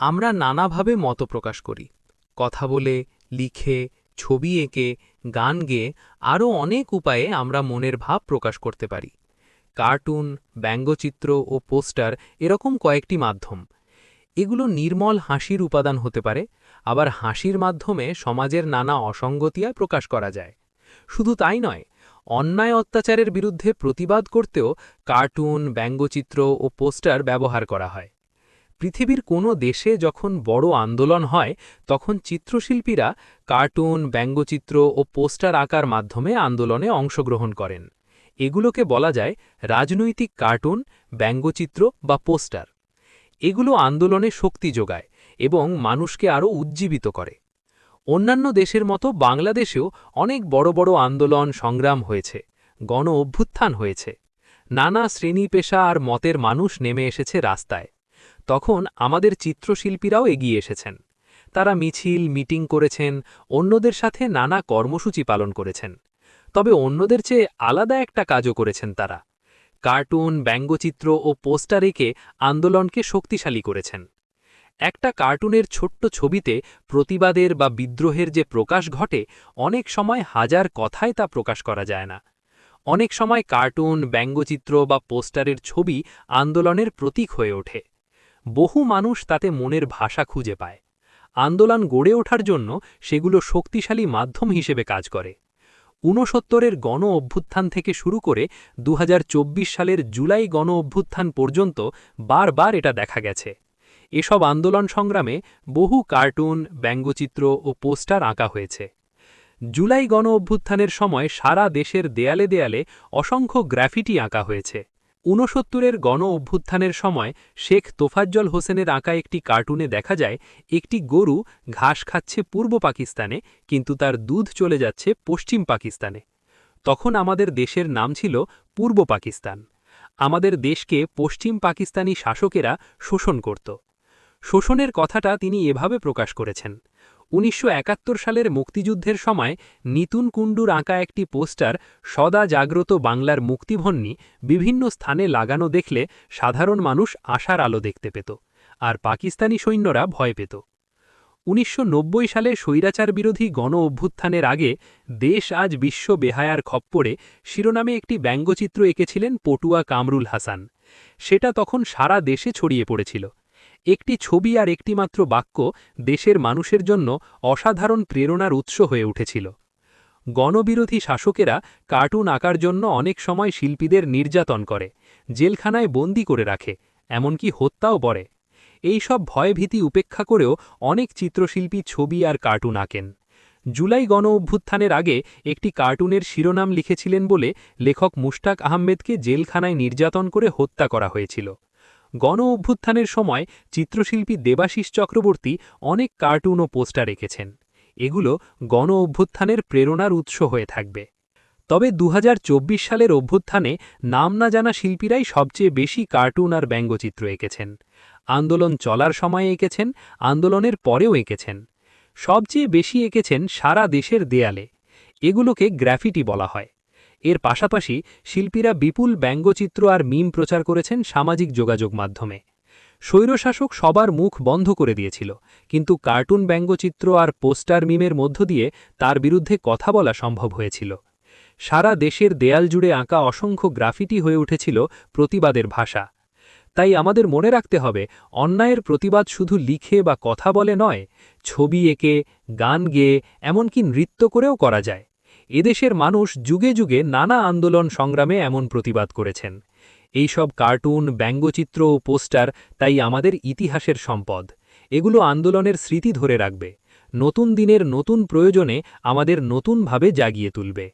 আমরা নানাভাবে মত প্রকাশ করি, কথা বলে, লিখে, ছবি এঁকে, গান গেয়ে আরও অনেক উপায়ে আমরা মনের ভাব প্রকাশ করতে পারি। কার্টুন, ব্যঙ্গচিত্র ও পোস্টার এরকম কয়েকটি মাধ্যম। এগুলো নির্মল হাসির উপাদান হতে পারে, আবার হাসির মাধ্যমে সমাজের নানা অসঙ্গতিয়া প্রকাশ করা যায়। শুধু তাই নয়, অন্যায় অত্যাচারের বিরুদ্ধে প্রতিবাদ করতেও কার্টুন, ব্যঙ্গচিত্র ও পোস্টার ব্যবহার করা হয়। পৃথিবীর কোনো দেশে যখন বড় আন্দোলন হয়, তখন চিত্রশিল্পীরা কার্টুন, ব্যঙ্গচিত্র ও পোস্টার আঁকার মাধ্যমে আন্দোলনে অংশগ্রহণ করেন। এগুলোকে বলা যায় রাজনৈতিক কার্টুন, ব্যঙ্গচিত্র বা পোস্টার। এগুলো আন্দোলনে শক্তি যোগায় এবং মানুষকে আরও উজ্জীবিত করে। অন্যান্য দেশের মতো বাংলাদেশেও অনেক বড় বড় আন্দোলন সংগ্রাম হয়েছে, গণ অভ্যুত্থান হয়েছে। নানা শ্রেণী পেশা আর মতের মানুষ নেমে এসেছে রাস্তায়। তখন আমাদের চিত্রশিল্পীরাও এগিয়ে এসেছেন। তারা মিছিল, মিটিং করেছেন, অন্যদের সাথে নানা কর্মসূচি পালন করেছেন। তবে অন্যদের চেয়ে আলাদা একটা কাজও করেছেন তারা। কার্টুন, ব্যঙ্গচিত্র ও পোস্টার এঁকে আন্দোলনকে শক্তিশালী করেছেন। একটা কার্টুনের ছোট্ট ছবিতে প্রতিবাদের বা বিদ্রোহের যে প্রকাশ ঘটে, অনেক সময় হাজার কথায় তা প্রকাশ করা যায় না। অনেক সময় কার্টুন, ব্যঙ্গচিত্র বা পোস্টারের ছবি আন্দোলনের প্রতীক হয়ে ওঠে। বহু মানুষ তাতে মনের ভাষা খুঁজে পায়। আন্দোলন গড়ে ওঠার জন্য সেগুলো শক্তিশালী মাধ্যম হিসেবে কাজ করে। ৬৯-এর গণ অভ্যুত্থান থেকে শুরু করে ২০২৪ সালের জুলাই গণ অভ্যুত্থান পর্যন্ত বারবার এটা দেখা গেছে। এসব আন্দোলন সংগ্রামে বহু কার্টুন, ব্যঙ্গচিত্র ও পোস্টার আঁকা হয়েছে। জুলাই গণ অভ্যুত্থানের সময় সারা দেশের দেয়ালে দেয়ালে অসংখ্য গ্রাফিটি আঁকা হয়েছে। ৬৯-এর গণ অভ্যুত্থানের সময় শেখ তোফাজ্জল হোসেনের আঁকা একটি কার্টুনে দেখা যায় একটি গরু ঘাস খাচ্ছে পূর্ব পাকিস্তানে, কিন্তু তার দুধ চলে যাচ্ছে পশ্চিম পাকিস্তানে। তখন আমাদের দেশের নাম ছিল পূর্ব পাকিস্তান। আমাদের দেশকে পশ্চিম পাকিস্তানি শাসকেরা শোষণ করত। শোষণের কথাটা তিনি এভাবে প্রকাশ করেছেন। ১৯৭১ সালের মুক্তিযুদ্ধের সময় নিতুন কুণ্ডুর আঁকা একটি পোস্টার সদা জাগ্রত বাংলার মুক্তিভন্নি বিভিন্ন স্থানে লাগানো দেখলে সাধারণ মানুষ আশার আলো দেখতে পেত, আর পাকিস্তানি সৈন্যরা ভয় পেত। ১৯৯০ সালে স্বৈরাচার বিরোধী গণ অভ্যুত্থানের আগে দেশ আজ বিশ্ব বেহায়ার খপ্পরে শিরোনামে একটি ব্যঙ্গচিত্র এঁকেছিলেন পটুয়া কামরুল হাসান। সেটা তখন সারা দেশে ছড়িয়ে পড়েছিল। একটি ছবি আর একটিমাত্র বাক্য দেশের মানুষের জন্য অসাধারণ প্রেরণার উৎস হয়ে উঠেছিল। গণবিরোধী শাসকেরা কার্টুন আঁকার জন্য অনেক সময় শিল্পীদের নির্যাতন করে, জেলখানায় বন্দী করে রাখে, এমনকি হত্যাও করে। এই সব ভয়ভীতি উপেক্ষা করেও অনেক চিত্রশিল্পী ছবি আর কার্টুন আঁকেন। জুলাই গণ অভ্যুত্থানের আগে একটি কার্টুনের শিরোনাম লিখেছিলেন বলে লেখক মুশতাক আহমেদকে জেলখানায় নির্যাতন করে হত্যা করা হয়েছিল। গণ অভ্যুত্থানের সময় চিত্রশিল্পী দেবাশিস চক্রবর্তী অনেক কার্টুন ও পোস্টার এঁকেছেন। এগুলো গণ অভ্যুত্থানের প্রেরণার উৎস হয়ে থাকবে। তবে ২০২৪ সালের অভ্যুত্থানে নাম না জানা শিল্পীরাই সবচেয়ে বেশি কার্টুন আর ব্যঙ্গচিত্র এঁকেছেন। আন্দোলন চলার সময়ে এঁকেছেন, আন্দোলনের পরেও এঁকেছেন। সবচেয়ে বেশি এঁকেছেন সারা দেশের দেয়ালে। এগুলোকে গ্রাফিটি বলা হয়। এর পাশাপাশি শিল্পীরা বিপুল ব্যঙ্গচিত্র আর মিম প্রচার করেছেন সামাজিক যোগাযোগ মাধ্যমে। স্বৈরশাসক সবার মুখ বন্ধ করে দিয়েছিল, কিন্তু কার্টুন, ব্যঙ্গচিত্র আর পোস্টার, মিমের মধ্য দিয়ে তার বিরুদ্ধে কথা বলা সম্ভব হয়েছিল। সারা দেশের দেয়াল জুড়ে আঁকা অসংখ্য গ্রাফিটি হয়ে উঠেছিল প্রতিবাদের ভাষা। তাই আমাদের মনে রাখতে হবে, অন্যায়ের প্রতিবাদ শুধু লিখে বা কথা বলে নয়, ছবি এঁকে, গান গেয়ে, এমনকি নৃত্য করেও করা যায়। এদেশের মানুষ যুগে যুগে নানা আন্দোলন সংগ্রামে এমন প্রতিবাদ করেছেন। এইসব কার্টুন, ব্যঙ্গচিত্র ও পোস্টার তাই আমাদের ইতিহাসের সম্পদ। এগুলো আন্দোলনের স্মৃতি ধরে রাখবে, নতুন দিনের নতুন প্রয়োজনে আমাদের নতুনভাবে জাগিয়ে তুলবে।